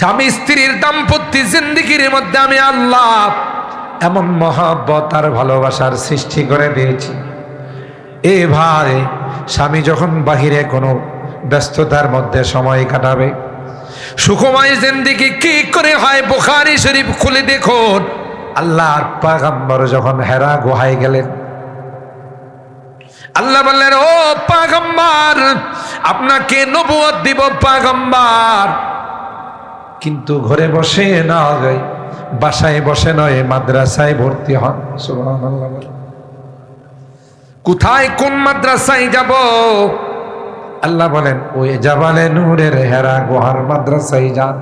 স্বামী স্ত্রীর দাম্পত্য জিন্দেগির মধ্যে আমি আল্লাহ এমন মহব্বত আর ভালোবাসার সৃষ্টি করে দিয়েছি। এ ভাই, স্বামী যখন বাহিরে কোনো ব্যস্ততার মধ্যে সময় কাটাবে, সুখময় জিন্দেগি কি করে হয় বুখারী শরীফ খুলে দেখুন। আল্লাহর পয়গম্বর যখন হেরা গুহায় গেলেন, আল্লাহ বললেন, ও পয়গম্বর, আপনাকে নবুয়ত দিব পয়গম্বর, কিন্তু ঘরে বসে নয়, বাসায় বসে নয়, মাদ্রাসায় ভর্তি হন। সুবহানাল্লাহ। কোথায়, কোন মাদ্রাসায় যাব? আল্লাহ বলেন, ওই জাবালে নূরের হেরা গুহার মাদ্রাসায় যান।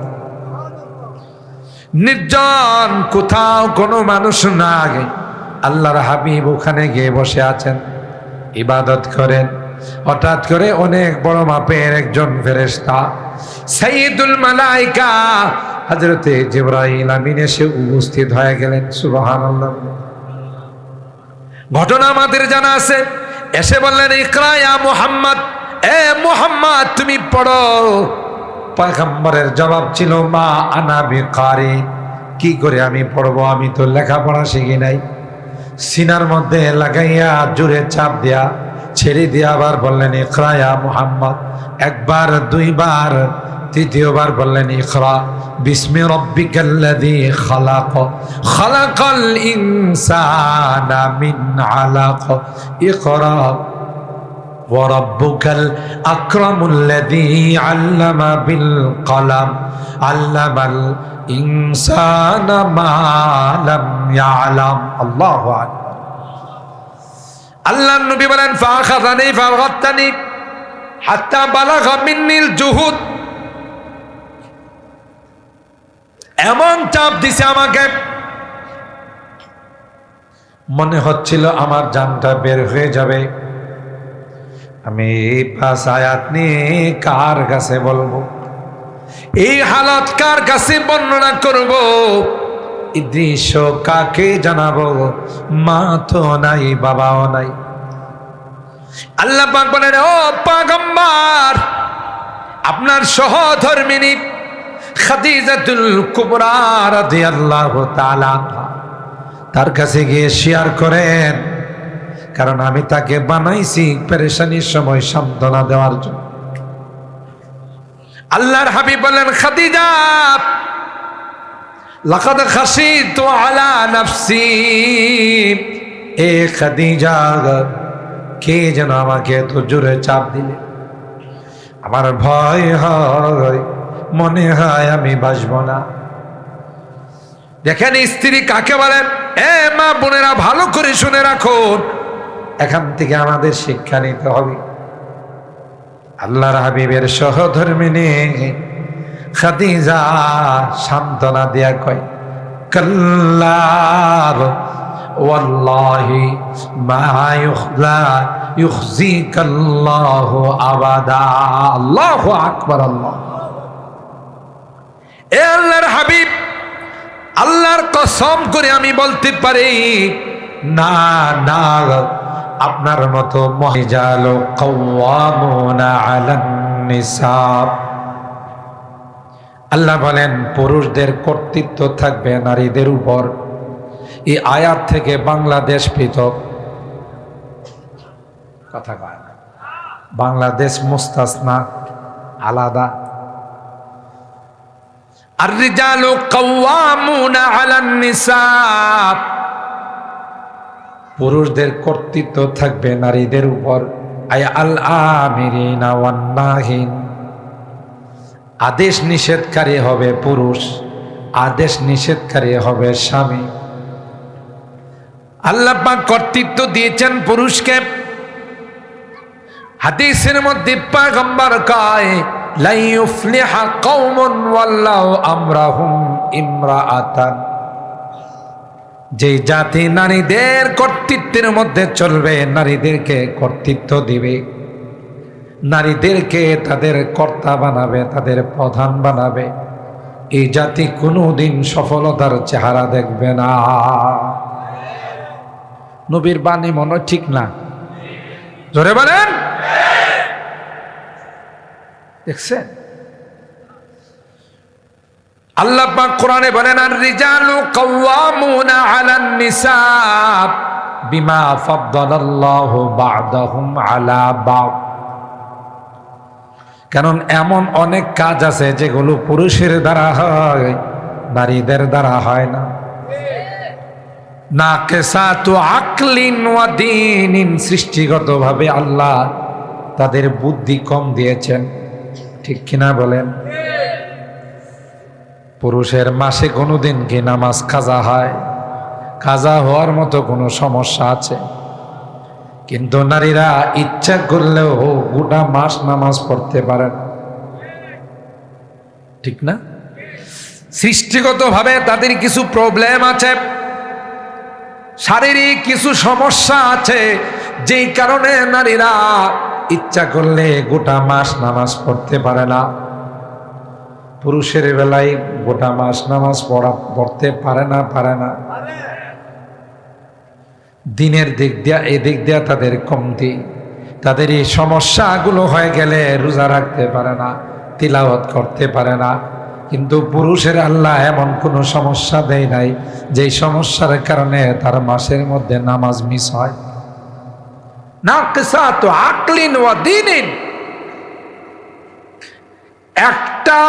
নির্জন, কোথাও কোনো মানুষ নাই, আল্লাহর হাবিব ওখানে গিয়ে বসে আছেন, ইবাদত করেন। হঠাৎ করে অনেক বড় মাপের একজন ফেরেশতা, সাইয়্যিদুল মালায়েকা হযরতে জিবরাইল আমিন এসে উপস্থিত হয়ে গেলেন। সুবহানাল্লাহ। ঘটনা আমাদের জানা আছে। এসে বললেন, ইকরা ইয়া মুহাম্মদ, এ মুহাম্মদ তুমি পড়ো। পয়গম্বরের জবাব ছিল, মা আনা বিকারি, কি করে আমি পড়বো, আমি তো লেখাপড়া শিখি নাই। সিনার মধ্যে লাগাইয়া জোরে চাপ দিয়া ছেড়ে দিয়ে আবার বললেন, ইকরা ইয়া মুহাম্মদ। একবার, দুইবার, তৃতীয়বার বললেন, ইকরা বিসমি রাব্বিকাল্লাযী খালাক, খালাকাল ইনসানা মিন আলাক, ইকরা ওয়া রাব্বুকাল আকরামুল্লাযী আল্লামা বিল কলম, আল্লামাল ইনসানা মা লাম ইয়ালাম। আল্লাহু আকবার। আল্লাহর নবী বলেন, ফাখাযানি ফাগাত্তানি হাত্তা বালাগা মিন্নিল জুহুদ, এমন চাপ দিছে আমাকে, মনে হচ্ছিল আমার জানটা বের হয়ে যাবে। আমি এই 5 আয়াত নিয়ে কার কাছে বলবো, এই হালত কার কাছে বর্ণনা করব, এই দৃশ্য কাকে জানাবো? মা তো নাই, বাবাও নাই। আল্লাহ পাক বলেন, ও পয়গম্বর, আপনার সহধর্মিনী খাদিজাতুল কুবরা রাদিয়াল্লাহু তাআলা তার কাছে গিয়ে শেয়ার করেন, কারণ আমি তাকে বানাইছি পেরেশানির সময় সান্ত্বনা দেওয়ার জন্য। আল্লাহর হাবিব বলেন, খাদিজা, লাকাদ খাশিতু আলা নাফসি, এ খাদিজা, কে যেন আমাকে এত জোরে চাপ দিলে, আমার ভয় হয়, মনে হয় আমি বাঁচব না। দেখেন স্ত্রী কাকে বলেন। এ মা বোনেরা, ভালো করে শুনে রাখুন, এখান থেকে আমাদের শিক্ষা নিতে হবে। আল্লাহর হাবিবের সহধর্মিনী খাদিজা সান্ত্বনা দিয়া কয়, কাল্লা ওয়াল্লাহি মা ইউখজিকাল্লাহু আবাদা। আল্লাহু আকবার। আল্লাহ, এ আল্লাহর হাবিব, আল্লাহর কসম করে আমি বলতে পারি, না না, আপনার মতো মহিজাল কাওয়ামুনা আলান নিসা। আল্লাহ বলেন, পুরুষদের কর্তৃত্ব থাকবে নারীদের উপর। এই আয়াত থেকে বাংলাদেশ পৃথক, কথা কয় না, বাংলাদেশ মুস্তাসনা, আলাদা। আর রিজালু কাওয়ামুনা আলান নিসা, পুরুষদের কর্তৃত্ব থাকবে নারীদের উপর। আয় আল আমিরিনা ওয়ান নাহিন, আদেশ নিষেধকারী হবে পুরুষ, আদেশ নিষেধকারী হবে স্বামী। আল্লাহ পাক কর্তৃত্ব দিয়েছেন পুরুষকে। হাদিসের মধ্যে পয়গম্বর কয়, লা ইউফলিহা কওমুন ওয়াল্লাহু আমরাহুম ইমরাআতান, যে জাতি নারীদের কর্তৃত্বের মধ্যে চলবে, নারীদেরকে কর্তৃত্ব দিবে, নারীদেরকে তাদের কর্তা বানাবে, তাদের প্রধান বানাবে, এই জাতি কোনোদিন সফলতার চেহারা দেখবে না। নবীর বাণী মনে ঠিক না? জোরে বলেন। দেখছেন, আল্লাহ পাক কোরআনে বলেন, আর রিজালু কাওয়ামুনা আলান নিসা বিমা ফাদ্দালাল্লাহু বা'দাহুম আলা বা'দ। কারণ এমন অনেক কাজ আছে যেগুলো পুরুষের দ্বারা হয়, নারীদের দ্বারা হয় না। নাকিসাতু আকলিন ওয়া দীনিন, সৃষ্টিগতভাবে আল্লাহ তাদের বুদ্ধি কম দিয়েছেন, ঠিক কিনা বলেন? পুরুষের মাসে কোনোদিন কি নামাজ কাজা হয়? কাজা হওয়ার মতো কোনো সমস্যা আছে? কিন্তু নারীরা ইচ্ছা করলেও গোটা মাস নামাজ পড়তে পারে না, ঠিক না? সৃষ্টিগতভাবে তাদের কিছু প্রবলেম আছে, শারীরিক কিছু সমস্যা আছে, যেই কারণে নারীরা ইচ্ছা করলে গোটা মাস নামাজ পড়তে পারে না। পুরুষের বেলায় গোটা মাস নামাজ পড়তে পারে না। দিনের দিক দিয়া এদিক দিয়া তাদের কমতি, তাদের এই সমস্যাগুলো হয়ে গেলে রোজা রাখতে পারে না, তিলাওয়াত করতে পারে না। কিন্তু পুরুষের আল্লাহ এমন কোনো সমস্যা দেয় নাই যেই সমস্যার কারণে তার মাসের মধ্যে নামাজ মিস হয়। নাকিসাতু আকলিন ওয়া দীনিন, একটা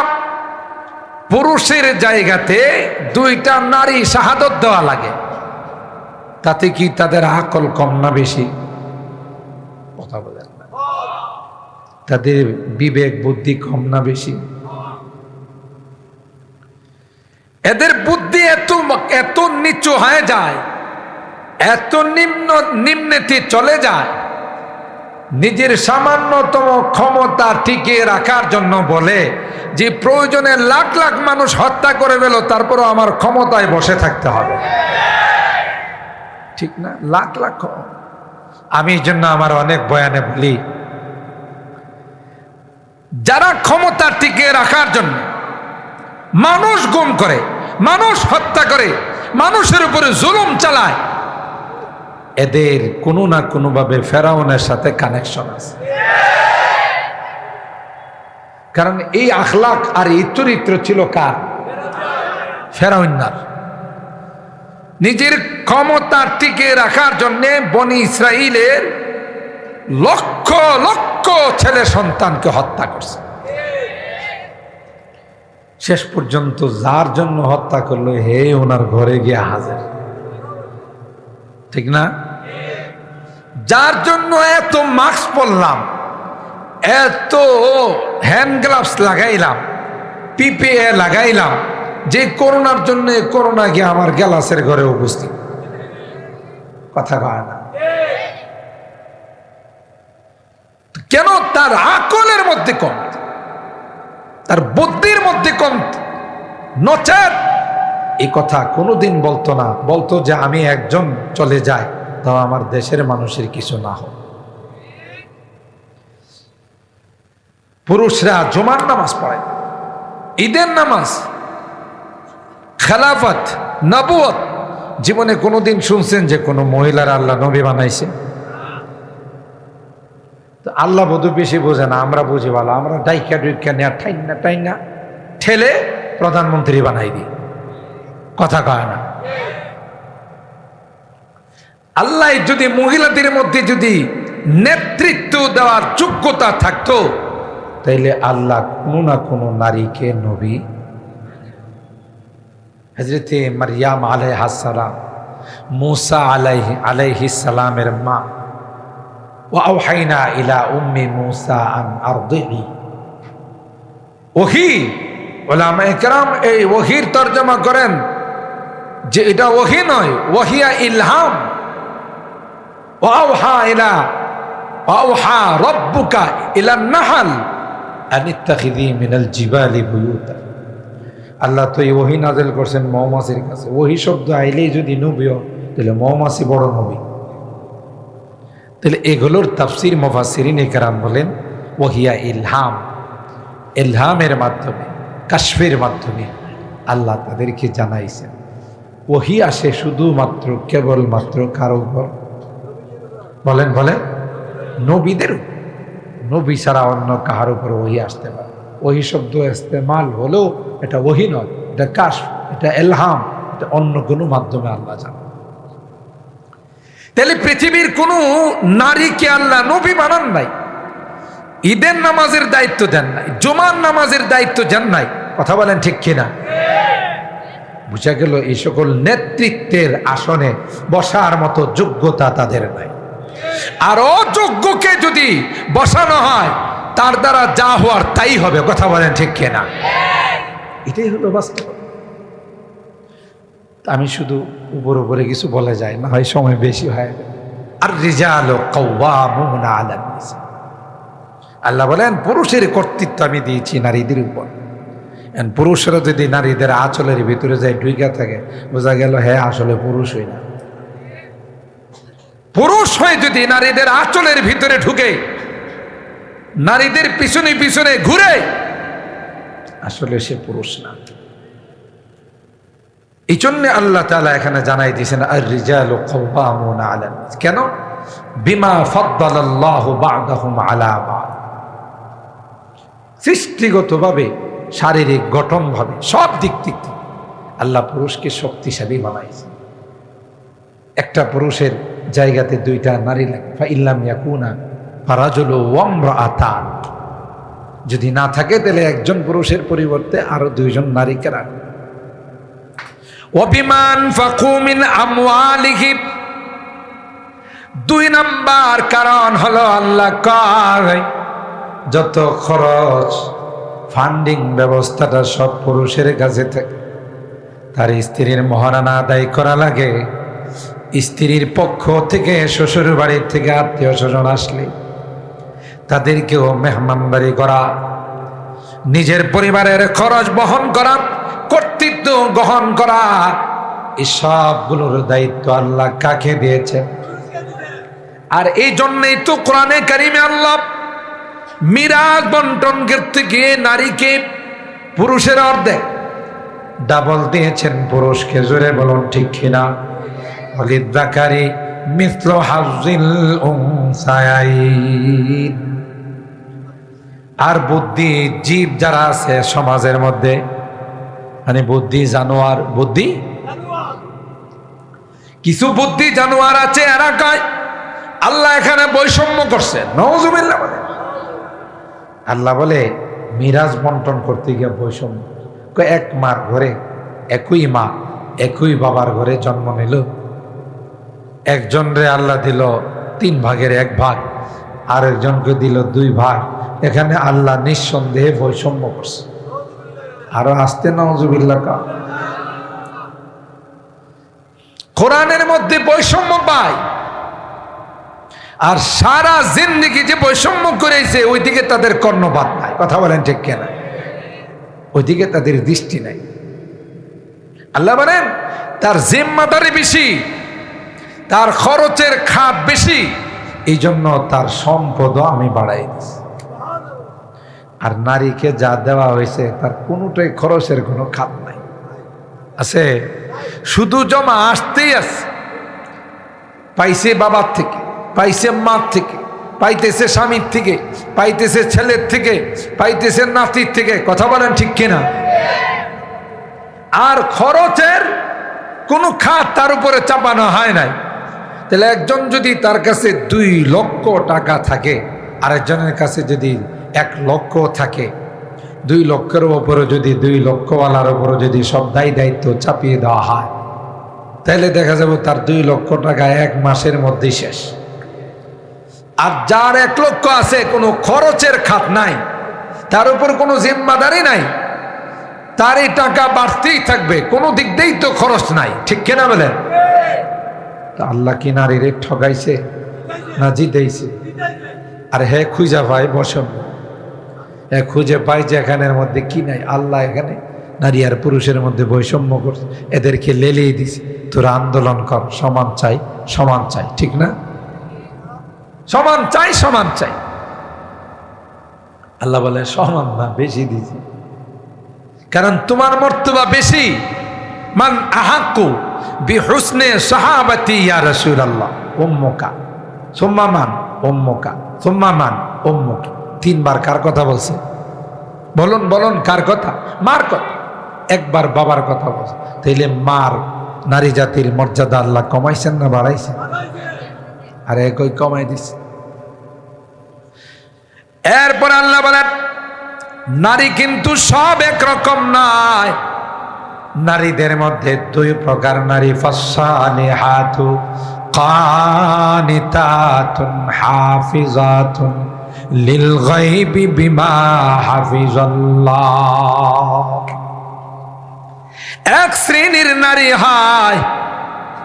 পুরুষের জায়গাতে দুইটা নারী শাহাদত দেওয়া লাগে, তাতে কি তাদের আকল কম না বেশি? কথা বলেন না। তাদের বিবেক বুদ্ধি কম না বেশি? এদের বুদ্ধি এত নিচু হয়ে যায়, এত নিম্নেতে চলে যায়, নিজের সামান্যতম ক্ষমতা টিকিয়ে রাখার জন্য বলে যে প্রয়োজনে লাখ লাখ মানুষ হত্যা করে ফেলো, তারপরও আমার ক্ষমতায় বসে থাকতে হবে, ঠিক না? লাখ লাখ। আমি এই জন্য আমার অনেক বয়ানে বলি, যারা ক্ষমতা টিকিয়ে রাখার জন্য মানুষ গুম করে, মানুষ হত্যা করে, মানুষের উপরে জুলুম চালায়, এদের কোনো না কোনো ভাবে ফেরাউনের সাথে কানেকশন আছে। কারণ এই আখলাক আর এই চরিত্র ছিল কার? ফেরাউনার। নিজের ক্ষমতা টিকে রাখার জন্য বনি ইসরাইলের লক্ষ লক্ষ ছেলে সন্তানকে হত্যা করছে। শেষ পর্যন্ত যার জন্য হত্যা করলো, হে ওনার ঘরে গিয়ে হাজির, ঠিক না? যার জন্য এত মাস্ক পরলাম, এত হ্যান্ড গ্লাভস লাগাইলাম, পিপিএ লাগাইলাম, যে করোনার জন্য করোনা গিয়ে আমার গ্লাসের ঘরে উপস্থিত, কথা কয় না কেন? তার আকলের মধ্যে কম, তার বুদ্ধির মধ্যে কম। নচেত এই কথা কোনোদিন বলতো না, বলতো যে আমি একজন চলে যাই, তাও আমার দেশের মানুষের কিছু না হোক। পুরুষরা জুমার নামাজ পড়ে, ঈদের নামাজ, খেলাফত, নবুয়ত, জীবনে কোনোদিন শুনছেন যে কোনো মহিলার আল্লাহ নবী বানাইছে? তো আল্লাহ বোধ বেশি বোঝে না, আমরা বুঝি ভালো। আমরা ডাইকা ডুইকা নেয়া টাইনা ঠেলে প্রধানমন্ত্রী বানাই দিই, কথা কয় না। আল্লাহ যদি মহিলাদের মধ্যে যদি নেতৃত্ব দেওয়ার যোগ্যতা থাকতো, তাইলে আল্লাহ কোনো না কোনো নারীকে নবী, হযরতে মারইয়াম আলাইহিস সালাম, মুসা আলাইহিস সালামের মা, ওয়া আওহাইনা ইলা উম্মি মুসা আন আরদিহি। ওহী, উলামায়ে কেরাম এই ওহীর তরজমা করেন যে এটা ওহী নয়, ওহিয়া ইলহাম। ওয়া আওহা রাব্বুকা ইলান নাহল আন ইত্তাখিযি মিনাল জিবালি বুয়ুতা। আল্লাহ তো এই ওহী নাযিল করছেন মৌমাছির কাছে। ওহী শব্দ আইলেই যদি নবী হয়, তাহলে মৌমাছি বড় নবী। তাহলে এগুলোর তাফসীর মুফাসসিরিনে কেরাম বলেন ওহিয়া ইলহাম, ইলহামের মাধ্যমে, কাশফের মাধ্যমে আল্লাহ তাদেরকে জানাইছেন। ওহী আসে শুধুমাত্র কেবলমাত্র কারো উপর? বলেন নবীদের। নবী ছাড়া অন্য কাহার উপর ওহী আসতে পারে। ওহী শব্দ ইস্তেমাল হলেও এটা ওহী নয়, এটা কাশফ, এটা ইলহাম, এটা অন্য কোনো মাধ্যমে আল্লাহ জানেন। তাহলে পৃথিবীর কোনো নারীকে আল্লাহ নবী বানান নাই, ঈদের নামাজের দায়িত্ব দেন নাই, জুমার নামাজের দায়িত্ব দেন নাই। কথা বলেন ঠিক কিনা? বুঝা গেল এই সকল নেতৃত্বের আসনে বসার মতো যোগ্যতা তাদের নাই। আর অযোগ্যকে যদি বসানো হয় তার দ্বারা যা হওয়ার তাই হবে। কথা বলেন ঠিক কিনা? এটাই হলো বাস্তব। আমি শুধু উপরে কিছু বলে যাই না, হয় সময় বেশি হয়। আর রিজালু কাওয়ামুনা আলান নিসা, আল্লাহ বলেন পুরুষের কর্তৃত্ব আমি দিয়েছি নারীদের উপর। পুরুষরা যদি নারীদের আঁচলের ভিতরে যায় ঢুইকা থাকে, বোঝা গেল হ্যাঁ আসলে পুরুষ হই না। পুরুষ হয়ে যদি নারীদের আঁচলের ভিতরে ঢুকে নারীদের পিছনে পিছনে ঘুরে, আসলে সে পুরুষ না। এই জন্য আল্লাহ তাআলা এখানে জানাই দিয়েছেন আর রিজালু কাওয়ামুনা আলান নিসা। কেন? বিমা ফাদ্দালাল্লাহু বা'দাহুম আলা বা'দ। সৃষ্টিগতভাবে, শারীরিক গঠনভাবে, সব দিক থেকে আল্লাহ পুরুষকে শক্তিশালী বানাইছে। একটা পুরুষের জায়গাতে দুইটা নারী লাগে। ফাইল্লাম ইয়াকুনা ফারাজুলু ওয়া ইমরাআতান, যদি না থাকে তাহলে একজন পুরুষের পরিবর্তে আরো দুইজন নারীকে রাখে। ওয়া বিমা আনফাকু মিন আমওয়ালিহিম, দুই নাম্বার কারণ হলো আল্লাহ কয় যত খরচ, ফান্ডিং ব্যবস্থাটা সব পুরুষের কাছে থাকে। তার স্ত্রীর মহারানা আদায় করা লাগে। স্ত্রীর পক্ষ থেকে, শ্বশুর বাড়ির থেকে আত্মীয় স্বজন আসলে তাদেরকেও মেহমানদারি করা, নিজের পরিবারের খরচ বহন করা, কর্তৃত্ব গ্রহণ করা, এই সবগুলোর দায়িত্ব আল্লাহ কাকে দিয়েছেন? আর এই জন্যই তো কোরআনে কারিমে আল্লাহ মিরাজ বন্টন করতে গিয়ে নারীকে পুরুষের অর্ধেক ডাবল দিয়েছেন পুরুষকে। জোরে বলুন ঠিক কিনা? ওয়ালিযাকারি মিসলু হাজ্জিল উনসায়াইন। আর বুদ্ধি জীব যারা আছে সমাজের মধ্যে, মানে বুদ্ধি জানোয়ার, বুদ্ধি কিছু বুদ্ধি জানোয়ার আছে এলাকায়, আল্লাহ এখানে বৈষম্য করছেন। নাউযুবিল্লাহ। আল্লাহ বলে মিরাজ বন্টন করতে গিয়ে বৈষম্য। এক মার ঘরে একই মা একই বাবার ঘরে জন্ম নিল, একজন রে আল্লাহ দিল 3 ভাগের 1 ভাগ, আর একজনকে দিল 2 ভাগ। এখানে আল্লাহ নিঃসন্দেহে বৈষম্য করছে। আরো আসতে নাউযুবিল্লাহ। কোরআনের মধ্যে বৈষম্য পায়, আর সারা জিন্দেগি যে বৈষম্য করেছে ওইদিকে তাদের কর্ণপাত নাই। কথা বলেন ঠিক কিনা? ওইদিকে তাদের দৃষ্টি নাই। আল্লাহ বলেন তার জিম্মাদারি বেশি, তার খরচের খাত বেশি, এই জন্য তার সম্পদও আমি বাড়াই দিচ্ছি। আর নারীকে যা দেওয়া হয়েছে তার কোনোটাই খরচের কোনো খাত নাই। আছে শুধু জমা আসতেই আছে। পাইছে বাবার থেকে, পাইছে মার থেকে, পাইতেছে স্বামীর থেকে, পাইতেছে ছেলের থেকে, পাইতেছে নাতির থেকে। কথা বলেন ঠিক কিনা? আর খরচের কোনো খাত তার উপরে চাপানো হয় নাই। তাহলে একজন যদি তার কাছে 2 লক্ষ টাকা থাকে, আরেকজনের কাছে যদি 1 লক্ষ থাকে, 2 লক্ষের উপরে যদি 2 লক্ষওয়ালার উপরে যদি সব দায়িত্ব চাপিয়ে দেওয়া হয়, তাহলে দেখা যাবে তার 2 লক্ষ টাকা 1 মাসের মধ্যেই শেষ। আর যার 1 লক্ষ আছে, কোনো খরচের খাত নাই, তার উপর কোনো জিম্মাদারি নাই, তার এই টাকা বাড়তেই থাকবে, কোনো দিক দিয়েই তো খরচ নাই। ঠিক কিনা বলেন? তা আল্লাহ কি নারীরে ঠগাইছে না জিতাইছে? আর হ্যাঁ খুঁজা পায় বৈষম্য, হ্যাঁ খুঁজে পায় যে এখানের মধ্যে কি নাই। আল্লাহ এখানে নারী আর পুরুষের মধ্যে বৈষম্য করছে, এদেরকে লেলিয়ে দিছে। তোরা আন্দোলন কর, সমান চাই, সমান চাই। ঠিক না? সমান চাই, সমান চাই। আল্লাহ বলে সমান না, বেশি দিয়েছি, কারণ তোমার মর্তবা বেশি। মান আহাক্কু বিহুসনে সাহাবাতি ইয়া রাসূলুল্লাহ উম্মুকা সুম্মা মান উম্মুকা সুম্মা মান উম্মুকি। 3 বার কার কথা বলছে? বলুন বলুন, কার কথা? মার কথা। একবার বাবার কথা বল, তাইলে মার নারী জাতির মর্যাদা আল্লাহ কমাইছেন না বাড়াইছেন? আরে কই কমাই দিছে। এরপর আল্লাহ বলেন নারী কিন্তু সব একরকম নয়, নারীদের মধ্যে দুই প্রকার নারী, ফাসসালিহাতু কানিতাতুন হাফিজাতুন লিল গায়বি বিমা হাফিজাল্লাহ। এক শ্রেণীর নারী হয়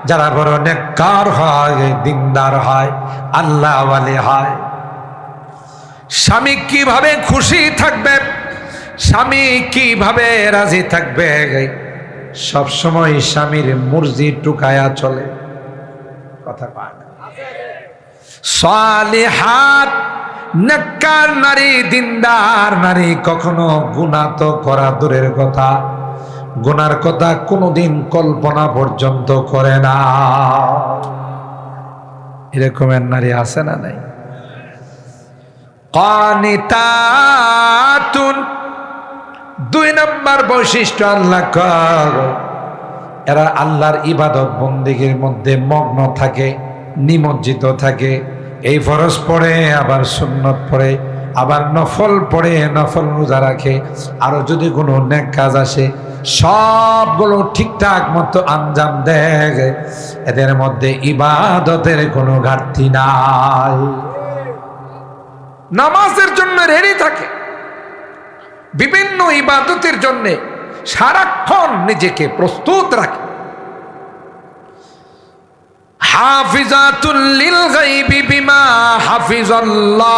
যারা বড় নেককার হয়, দিনদার হয়, আল্লাহওয়ালি হয়। স্বামী কিভাবে খুশি থাকবে, স্বামী কিভাবে রাজি থাকবে, সবসময় স্বামীর মুরজি টুকায়া চলে। কথা পায় না। সালিহাত নেককার নারী, দিনদার নারী কখনো গুনাহ তো করা দূরের কথা, গুনার কথা কোনোদিন কল্পনা পর্যন্ত করে না। এরকমের নারী আছে না নাই? কানিতাতুন, দুই নম্বর বৈশিষ্ট্য আল্লাহ কর, এরা আল্লাহর ইবাদত বন্দেগীর মধ্যে মগ্ন থাকে, নিমজ্জিত থাকে। এই ফরজ পড়ে, আবার সুন্নত পড়ে, আবার নফল পড়ে, নফল রোজা রাখে, আরো যদি কোনো নেক কাজ আসে সবগুলো ঠিকঠাক মতো আঞ্জাম দেয়। এদের মধ্যে ইবাদতের কোনো ঘাটতি নাই। নামাজের জন্য রেডি থাকে, বিভিন্ন ইবাদতের জন্য সারাক্ষণ নিজেকে প্রস্তুত রাখে। হাফিজাতুল লিল গায়বি বিমা হাফিজাল্লাহ।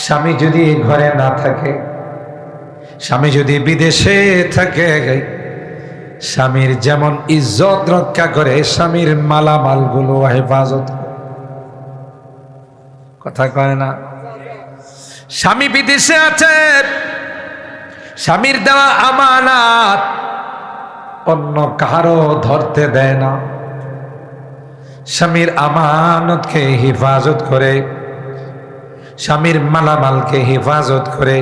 স্বামী যদি ঘরে না থাকে, স্বামী যদি বিদেশে থাকে, স্বামীর যেমন ইজ্জত রক্ষা করে, স্বামীর মালামাল গুলো হেফাজত করে। কথা কয় না? স্বামী বিদেশে আছে, স্বামীর দেওয়া আমানত অন্য কারো ধরতে দেয় না। স্বামীর আমানতকে হেফাজত করে, স্বামীর মালামালকে হেফাজত করে,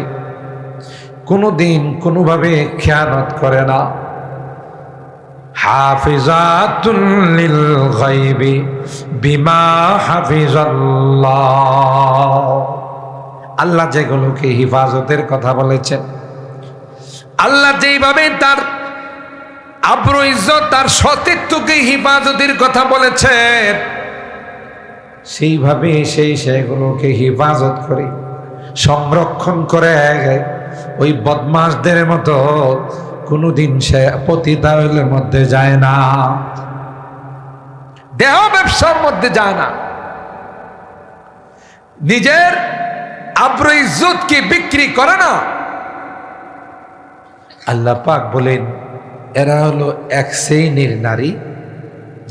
কোনোদিন কোনোভাবে খেয়ানত করে না। হাফিজাতুল লিল গায়বি বিমা হাফিজাল্লাহ। আল্লাহ যেগুলোকে হিফাজতের কথা বলেছেন, আল্লাহ যেইভাবে তার আব্রু ইজ্জত, তার সতীত্বকে হিফাজতের কথা বলেছেন, সেইভাবে সেগুলোকে হিফাজত করে, সংরক্ষণ করে। ওই বদমাশদের মতো কোনোদিন সে পতিতালয়ের মধ্যে যায় না, দেহ ব্যবসার মধ্যে যায় না, নিজের আব্রু ইজ্জতকে বিক্রি করে না। আল্লাহ পাক বলেন এরা হলো এক শ্রেণীর নারী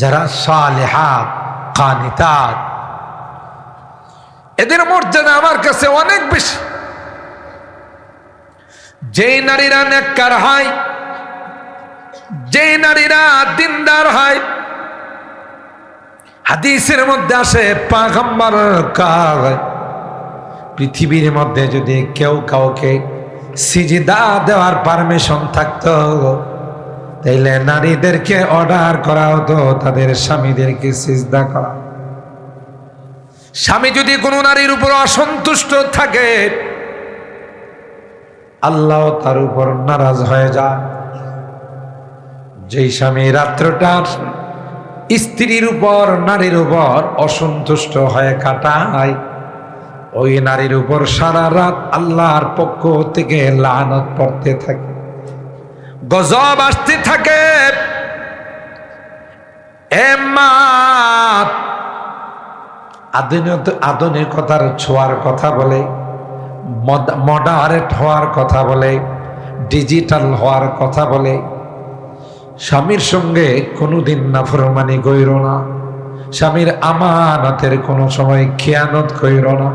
যারা সালেহাত কানিতাত। এদের মর্যাদা আমার কাছে অনেক বেশি। যে নারীরা নেককার হয়, যে নারীরা দিনদার হয়, হাদিসের মধ্যে আসে পয়গম্বর কাজ, পৃথিবীর মধ্যে যদি কেউ কাউকে সিজদা দেওয়ার পারমিশন থাকতো, তাইলে নারীদেরকে অর্ডার করা হতো তাদের স্বামীদেরকে সিজদা করা। স্বামী যদি কোনো নারীর উপর অসন্তুষ্ট থাকে, আল্লাহ তার উপর নারাজ হয়ে যায়। যেই স্বামী রাত্রটা স্ত্রীর উপর, নারীর উপর অসন্তুষ্ট হয়ে কাটায়, ওই নারীর উপর সারা রাত আল্লাহর পক্ষ থেকে লানত পড়তে থাকে, গজব আসতে থাকে। আধুনিকতার ছোঁয়ার কথা বলে, মডারেট হওয়ার কথা বলে, ডিজিটাল হওয়ার কথা বলে। স্বামীর সঙ্গে কোনোদিন নাফরমানি কইর না, স্বামীর আমানতের কোনো সময় খেয়ানত কইর না।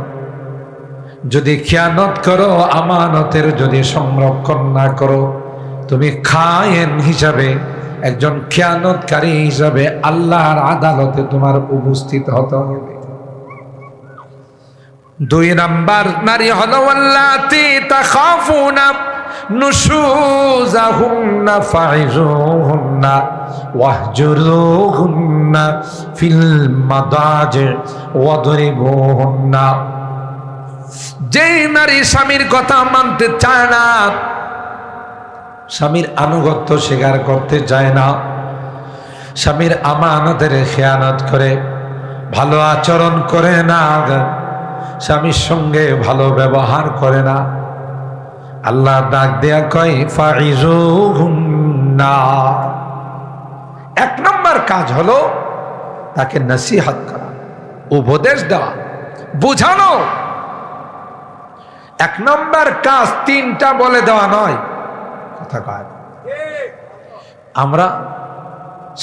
যদি খেয়ানত করো, আমানতের যদি সংরক্ষণ না করো, তুমি খায়েন হিসাবে, একজন খেয়ানতকারী হিসাবে আল্লাহর আদালতে তোমার উপস্থিত হতে হবে। দুই নাম্বার নারী হলো আল্লাতি তাখাফুনা নুশুজাহুন্না ফাইজুহুন্না ওয়াহজুরুহুন্না ফিল মাদাজি ওয়াদরিবুহুন্না। যেই নারী স্বামীর কথা মানতে চায় না, স্বামীর আনুগত্য স্বীকার করতে চায় না, স্বামীর আমানতের খেয়ানত করে, ভালো আচরণ করে না, স্বামীর সঙ্গে ভালো ব্যবহার করে না, আল্লাহ ডাক দেয়া কয় ফাইজুহুন্না। এক নম্বর কাজ হলো তাকে নসিহত করা, উপদেশ দেওয়া, বুঝানো। এক নম্বর কাজ তিনটা বলে দেওয়া নয়, কথা কয়। আমরা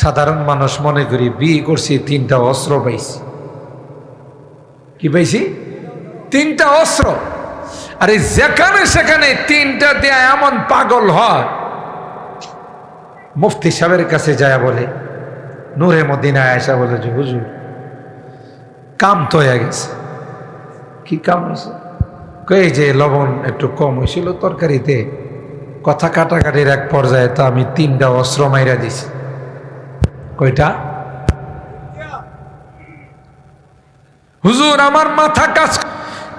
সাধারণ মানুষ মনে করি বিয়ে করছি তিনটা অস্ত্র পাইছি। কি পাইছি? তিনটা অস্ত্র। আরে যেখানে সেখানে তিনটা দেয়া এমন পাগল হয়, মুফতি সাহেবের কাছে যায় বলে, নূরে মদিনায় আয়েশা বলে যে হুজুর কাম তো হয়ে গেছে। কি কাম হয়েছে? কই যে লবণ একটু কম হয়েছিল তরকারিতে, কথা কাটাকাটির এক পর্যায়ে তো আমি তিনটা অস্ত্র মাইরা দিছি। কয়টা? হুজুর আমার মাথা কাজ,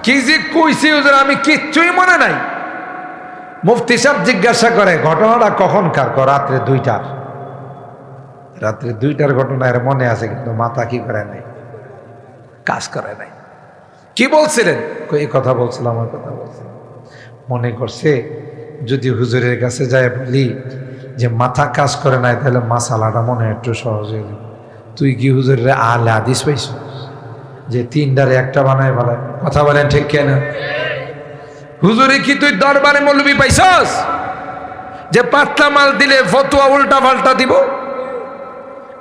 কি যে কইছি হুজুর আমি কিচ্ছুই মনে নাই। মুফতি সাহেব জিজ্ঞাসা করে ঘটনাটা কখনকার? রাত্রে 2টার। রাত্রে 2টার ঘটনা এর মনে আছে, কিন্তু মাথা কি করে নাই, কাজ করে নাই। কি বলছিলেন? এই কথা বলছিলাম, আমার কথা বলছিলাম। মনে করছে যদি হুজুরের কাছে যায় বলি যে মাথা কাজ করে নাই, তাহলে মাসালাটা মনে একটু সহজ হয়ে যাবে। তুই কি হুজুরের আলে হাদিস পাইছ যে তিনটারে একটা বানায় বলে? কথা বলেন ঠিক কেন? হুজুরে কি তুই দরবারে মৌলবি পাইছস যে পাতলা মাল দিলে ফতোয়া উল্টা পাল্টা দিব?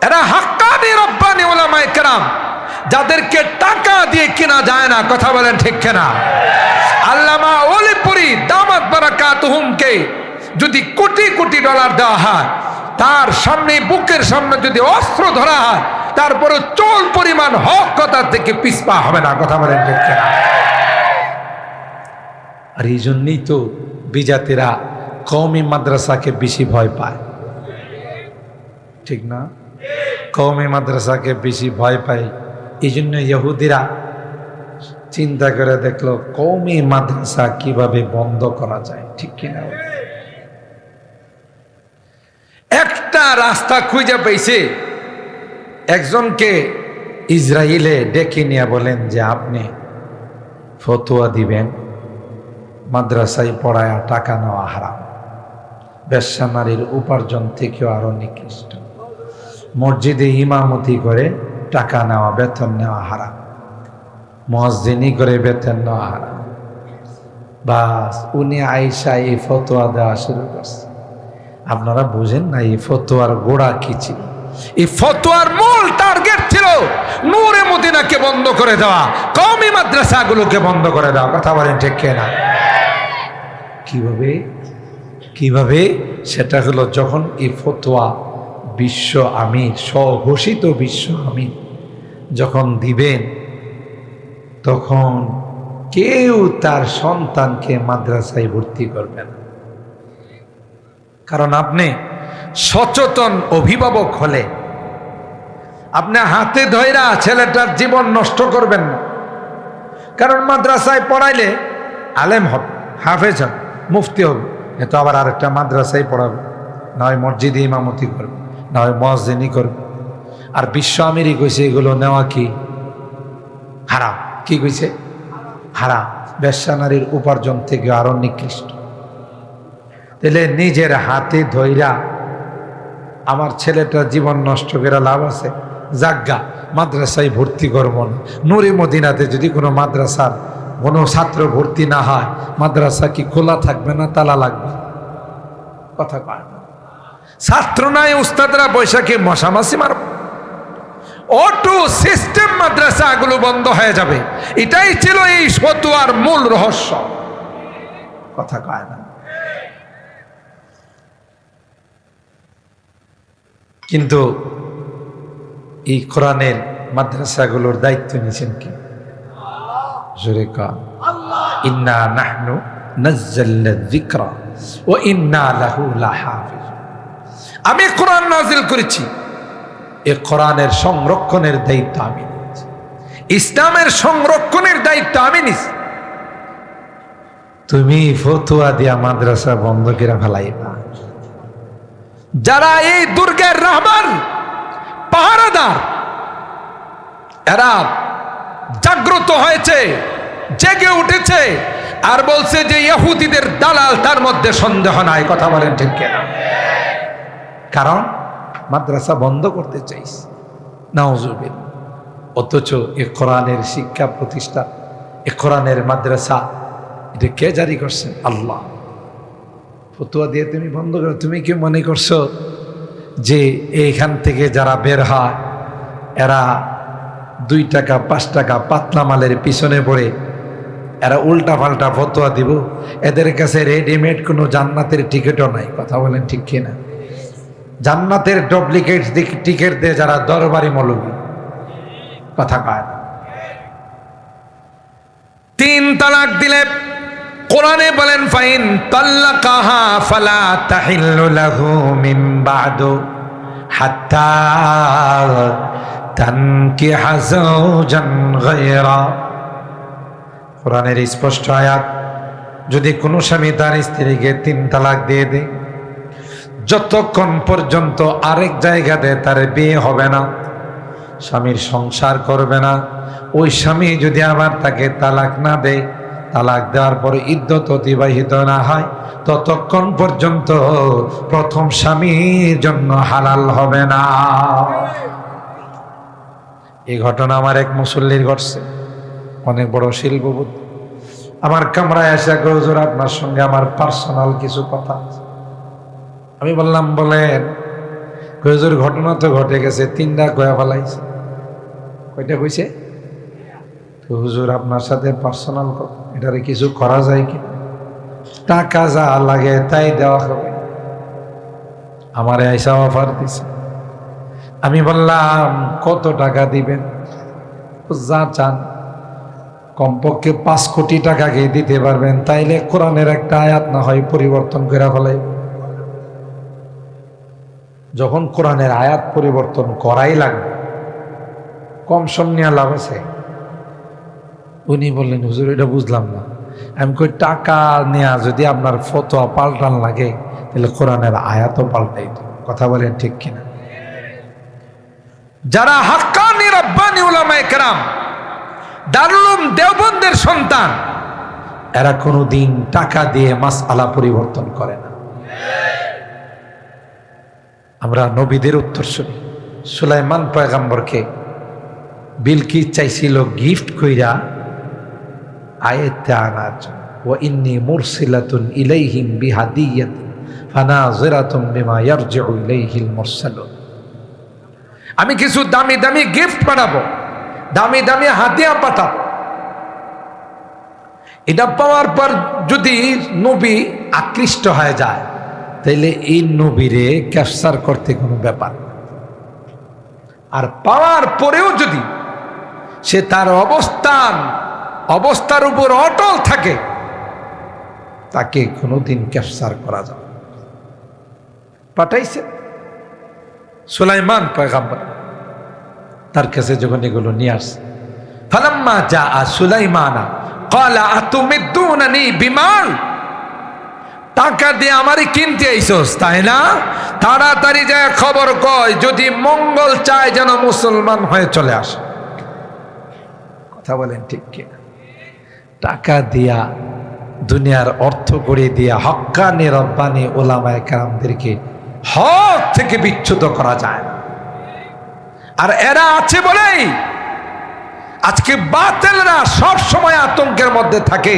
এরা হাক্কানি রব্বানি উলামায়ে কেরাম, যাদেরকে টাকা দিয়ে কেনা যায় না। কথা বলেন ঠিক কেনা? আল্লামা ওলিপুরি দামাত বারাকাতুহুমকে যদি কোটি কোটি ডলার দেওয়া হয়, তার সামনে বুকের সামনে যদি অস্ত্র ধরা হয়, তারপরে চোল পরিমাণ হক কথা থেকে পিছপা হবে না। কথা বলেন ঠিক কেনা? আর এই জন্যই তো বিজাতিরা কওমি মাদ্রাসাকে বেশি ভয় পায়, ঠিক না? কওমি মাদ্রাসাকে বেশি ভয় পায়। এই জন্য ইহুদিরা চিন্তা করে দেখলো কওমি মাদ্রাসা কিভাবে বন্ধ করা যায়, ঠিক কিনা? একটা রাস্তা খুঁজে পেয়েছে। একজনকে ইসরায়েলে ডেকে নিয়ে বলেন যে আপনি ফতোয়া দিবেন মাদ্রাসায় পড়ায় টাকা নেওয়া হারাম, বেশ্যা নারীর উপার্জন থেকেও আরো নিকৃষ্ট, মসজিদে ইমামতি করে টাকা নেওয়া, বেতন নেওয়া হারাম, মুয়াজ্জিনি করে বেতন নেওয়া হারাম। বাস উনি আয়েশা এই ফতোয়া দেওয়া শুরু করছে। আপনারা বুঝেন না এই ফতোয়ার গোড়া কি ছিল? এই ফতোয়ার মূল টার্গেট ছিল নূরে মদিনাকে বন্ধ করে দেওয়া, কওমি মাদ্রাসাগুলোকে বন্ধ করে দেওয়া। কথা বলেন ঠিক কিনা? কিভাবে? সেটা হলো যখন এই ফতোয়া বিশ্ব আমির, স্বঘোষিত বিশ্ব আমির যখন দিবেন, তখন কেউ তার সন্তানকে মাদ্রাসায় ভর্তি করবে না। কারণ আপনি সচেতন অভিভাবক হলে আপনি হাতে ধইরা ছেলেটার জীবন নষ্ট করবেন না। কারণ মাদ্রাসায় পড়াইলে আলেম হবে, হাফেজ হবে, মুফতি হবে, এ তো আবার আরেকটা মাদ্রাসায় পড়াবে, না হয় মসজিদে ইমামতি করবে, না হয় মুয়াজ্জিনি করবে। আর বিশ্ব আমিরই কইছে এগুলো নেওয়া কি হারাম। কি কইছে? হারাম। বেশ্যা নারীর উপার্জন থেকে আরো নিকৃষ্ট। তাহলে নিজের হাতে ধইরা আমার ছেলেটার জীবন নষ্ট করে লাভ আছে? জাগা মাদ্রাসায় ভর্তি করবো না। নূরে মদিনাতে যদি কোনো মাদ্রাসার কোনো ছাত্র ভর্তি না হয়, মাদ্রাসা কি খোলা থাকবে না তালা লাগবে? কথা কয় না। ছাত্র নাই, উস্তাদরা বৈশাখী মশামাছি মারব, অটো সিস্টেম মাদ্রাসাগুলো বন্ধ হয়ে যাবে। এটাই ছিল এই ফতোয়ার মূল রহস্য। কথা কয় না। কিন্তু এই কোরআনের মাদ্রাসাগুলোর দায়িত্ব নিয়েছেন কি? জোরে কা ইন্না নাহনু নাযালনা যিকরা ওয়া ইন্না লাহু লাহাফিজ। আমি কোরআন নাযিল করেছি, এই কোরআনের সংরক্ষণের দায়িত্ব আমি নিয়েছি, ইসলামের সংরক্ষণের দায়িত্ব আমি নিয়েছি। তুমি ফতোয়া দিয়া মাদ্রাসা বন্ধ করে ফেলাইবা। যারা এই দুর্গের রহমান পাহারাদার, এরা জাগ্রত হয়েছে, জেগে উঠেছে, আর বলছে যে ইহুদিদের দালাল, তার মধ্যে সন্দেহ নাই। কথা বলেন ঠিক কিনা? কারণ মাদ্রাসা বন্ধ করতে চাইছে, নাউজুবিল্লাহ। অথচ এ কোরআনের শিক্ষা প্রতিষ্ঠা, এ কোরআনের মাদ্রাসা, এটা কে জারি করছেন? আল্লাহ। ফতোয়া দিয়ে তুমি বন্ধ করো। তুমি কি মনে করছো যে এইখান থেকে যারা বের হয় এরা 2 টাকা 5 টাকা পাতলা মালের পিছনে পড়ে এরা উল্টা পাল্টা ফতোয়া দিব? এদের কাছে রেডিমেড কোনো জান্নাতের টিকিটও নাই। কথা বলেন ঠিক কিনা? জান্নাতের ডুপ্লিকেট টিকিট দিয়ে যারা দরবারি মৌলবি, কথা কয় না। 3 তালাক দিলে কোরআনে বলেন ফাইন তাল্লাকাহা ফালা তাহিল্লু লাহু মিন বাদু হাত্তা তানকিহা যাওজান গায়রা। কোরআনের স্পষ্ট আয়াত, যদি কোনো স্বামী তার স্ত্রীকে 3 তালাক দিয়ে দেয়, যতক্ষণ পর্যন্ত আরেক জায়গাতে তার বিয়ে হবে না, স্বামীর সংসার করবে না, ওই স্বামী যদি আবার তাকে তালাক না দেয়, তালাক দেওয়ার পর ইদ্যত অতিবাহিত না হয়, ততক্ষণ পর্যন্ত প্রথম স্বামীর জন্য হালাল হবে না। এই ঘটনা আমার এক মুসল্লির ঘটছে, অনেক বড় শিল্পবোধ। আমার কামরায় এসে হুজুর আপনার সঙ্গে আমার পার্সোনাল কিছু কথা আছে। আমি বললাম বলেন। হুজুর ঘটনা তো ঘটে গেছে, 3টা কয়া ফেলাইছে। কয়টা কইছে? তো হুজুর আপনার সাথে পার্সোনাল কথা, এটারে কিছু করা যায় কি? টাকা যা লাগে তাই দেওয়া হবে। আমার আইসা অফার দিছে। আমি বললাম কত টাকা দিবেন? যা চান, কমপক্ষে 5 কোটি টাকাকে দিতে পারবেন, তাইলে কোরআনের একটা আয়াত না হয় পরিবর্তন করে ফেলাই। যখন কোরআনের আয়াত পরিবর্তন করাই লাগবে, কম সম নিয়ে লাভ আছে? উনি বললেন হুজুর এটা বুঝলাম না। আমি কই টাকা নেয়া যদি আপনার ফতোয়া পাল্টান লাগে, তাহলে কোরআনের আয়াতও পাল্টাই তো। কথা বলেন ঠিক কিনা? যারা হাক্কানি রাব্বানি উলামায়ে কেরাম, দারুল উলুম দেওবন্দের সন্তান, এরা কোনোদিন টাকা দিয়ে মাসআলা পরিবর্তন করে না। আমরা নবীদের উত্তরসূরি। সুলাইমান পয়গম্বরকে বিলকিস চাইছিল গিফট কইরা আয়াতে আনার জন্য। ওয়া ইন্নী মুরসিলাতুন ইলাইহিম বিহাদিয়াতিন ফানাযিরাতুম বিমা ইয়ারজিউ ইলাইহিল মুরসালুন। আমি কিছু দামি দামি গিফট পাঠাবো, দামি দামি হাদিয়া পাঠাবো। এটা পাওয়ার পর যদি নবী আকৃষ্ট হয়ে যায়, তাইলে এই নবীরে ক্যাপচার করতে কোনো ব্যাপার না। আর পাওয়ার পরেও যদি সে তার অবস্থার উপর অটল থাকে, তাকে কোনোদিন ক্যাপচার করা যাবে। পাঠাইছে সুলাইমান পয়গম্বর, তার কাছে যখন এগুলো নিয়ে আসছে, ফালাম্মা জাআ সুলাইমানা ক্বালা আতুমিদ্দুনানি বিমাল। টাকা দিয়ে আমারে কিনতে আইছস তাই না? তাড়াতাড়ি যায় খবর কয়, যদি মঙ্গল চায় যেন মুসলমান হয়ে চলে আসে। কথা বলেন ঠিক কিনা? টাকা দিয়া, দুনিয়ার অর্থ করে দিয়া হক্কানি রব্বানি ওলামায়ে কেরামদেরকে হক থেকে বিচ্যুত করা যায় না। আর এরা আছে বলেই আজকে বাতিলরা সব সময় আতঙ্কের মধ্যে থাকে।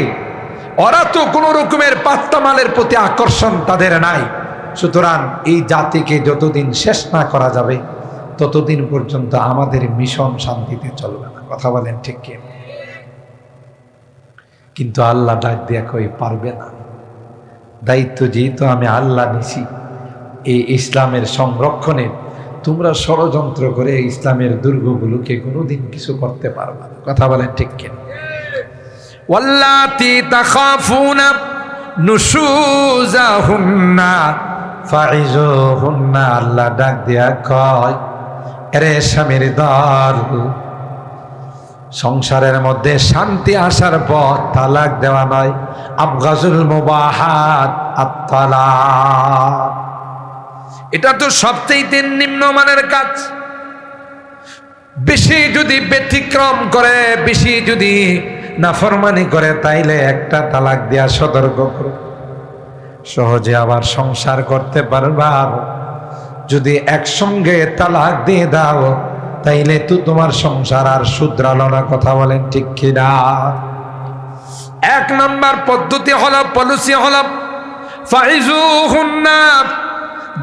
ওরা তো কোনো রকমের পাত্তা মালের প্রতি আকর্ষণ তাদের নাই। সুতরাং এই জাতিকে যতদিন শেষ না করা যাবে, ততদিন পর্যন্ত আমাদের মিশন শান্তিতে চলবে না। কথা বলেন ঠিক কি? কিন্তু আল্লাহ ডাক দিয়া কই পারবে না। দায়িত্ব যেহেতু আমি আল্লাহ নিছি এই ইসলামের সংরক্ষণে, তোমরা ষড়যন্ত্র করে ইসলামের দুর্গগুলোকে কোনোদিন কিছু করতে পারবে না। কথা বলেন ঠিক কিনা? ওয়াল্লাতি তাখাফুনা নুশুজাহুন্না ফাইজুহুন্না, আল্লাহ ডাক দিয়া কয়, এরে স্বামীর দল, সংসারের মধ্যে শান্তি আসার পর তালাক দেওয়া নয়। আবগাজুল মুবাহাত আত-তালাক, এটা তো সবচেয়ে নিম্নমানের কাজ। বেশি যদি ব্যতিক্রম করে, বেশি যদি নাফরমানি করে, তাইলে একটা তালাক দেয়া সতর্ক করো, সহজে আবার সংসার করতে পারবা। যদি একসঙ্গে তালাক দিয়ে দাও তাইলে তো তোমার সংসার আর শুধরালো না। কথা বলেন ঠিক কিনা? এক নাম্বার পদ্ধতি হলো, পলিসি হলো ফাইজুহুন্না,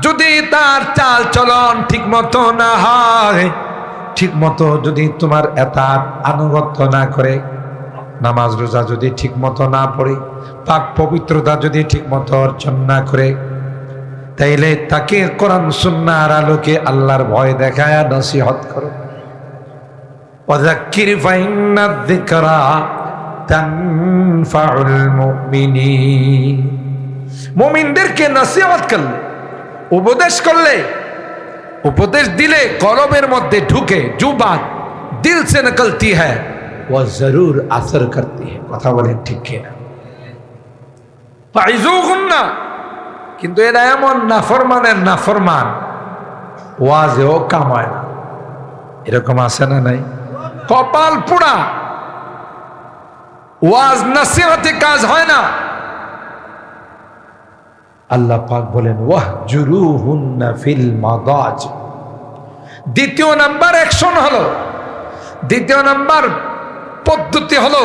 যদি তার চাল চলন ঠিক মতো না হয়, ঠিক মতো যদি তোমার এতার আনুগত্য না করে, নামাজ রোজা যদি ঠিক মতো না পড়ে, পাক পবিত্রতা যদি ঠিক মতো অর্জন না করে, তাইলে তাকে কোরআন সুন্নাহর আলোকে আল্লাহর ভয় দেখায় নসিহত করো। ওয়াযাক্কির ফাইন্নায যিকরা তানফাউল মুমিনিন, মুমিনদেরকে নসিহত করলে, উপদেশ করলে, উপদেশ দিলে কলবের মধ্যে ঢুকে, जो बात दिल से निकलती है वो जरूर असर करती है। কথা বলেন ঠিক কিনা? ফাইজুহুন্না, কিন্তু এরা এমন নাফরমানের নাফরমান, ওয়াজেও কাম হয় না। এরকম আছে না নাই? কপাল পোড়া, ওয়াজ নসিহতে কাজ হয় না। আল্লাহ পাক বলেন ওয়াহজুরুহুন্না ফিল মাদাজ। দ্বিতীয় নাম্বার অ্যাকশন হলো, দ্বিতীয় নাম্বার পদ্ধতি হলো